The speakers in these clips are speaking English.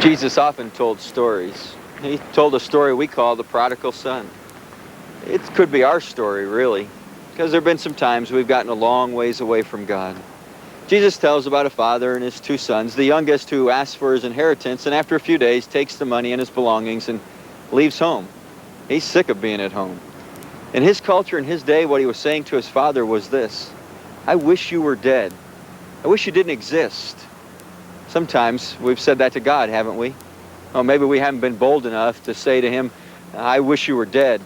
Jesus often told stories. He told a story we call the prodigal son. It could be our story, really, because there have been some times we've gotten a long ways away from God. Jesus tells about a father and his two sons, the youngest who asks for his inheritance and after a few days takes the money and his belongings and leaves home. He's sick of being at home. In his culture, in his day, what he was saying to his father was this: I wish you were dead. I wish you didn't exist. Sometimes we've said that to God, haven't we? Oh, maybe we haven't been bold enough to say to him, I wish you were dead.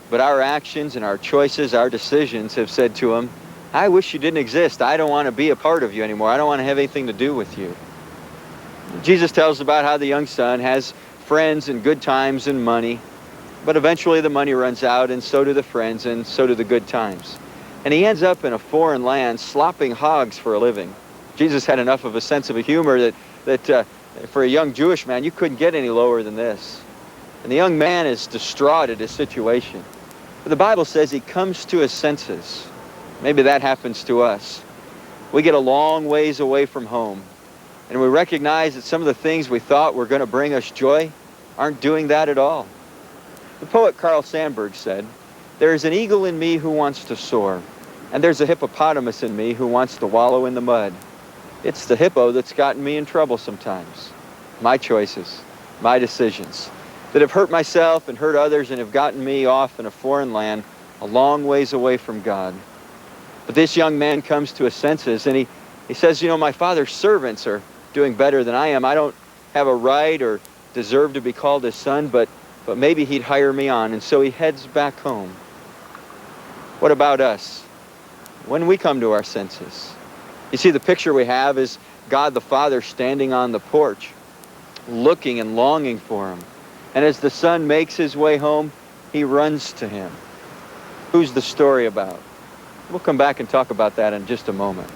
But our actions and our choices, our decisions have said to him, I wish you didn't exist. I don't want to be a part of you anymore. I don't want to have anything to do with you. Jesus tells about how the young son has friends and good times and money, but eventually the money runs out, and so do the friends, and so do the good times. And he ends up in a foreign land slopping hogs for a living. Jesus had enough of a sense of humor that for a young Jewish man, you couldn't get any lower than this. And the young man is distraught at his situation. But the Bible says he comes to his senses. Maybe that happens to us. We get a long ways away from home, and we recognize that some of the things we thought were going to bring us joy aren't doing that at all. The poet Carl Sandburg said, there is an eagle in me who wants to soar, and there's a hippopotamus in me who wants to wallow in the mud. It's the hippo that's gotten me in trouble sometimes. My choices, my decisions, that have hurt myself and hurt others and have gotten me off in a foreign land a long ways away from God. But this young man comes to his senses, and he says, you know, my father's servants are doing better than I am. I don't have a right or deserve to be called his son, but maybe he'd hire me on. And so he heads back home. What about us? When we come to our senses, you see, the picture we have is God the Father standing on the porch, looking and longing for him. And as the son makes his way home, he runs to him. Who's the story about? We'll come back and talk about that in just a moment.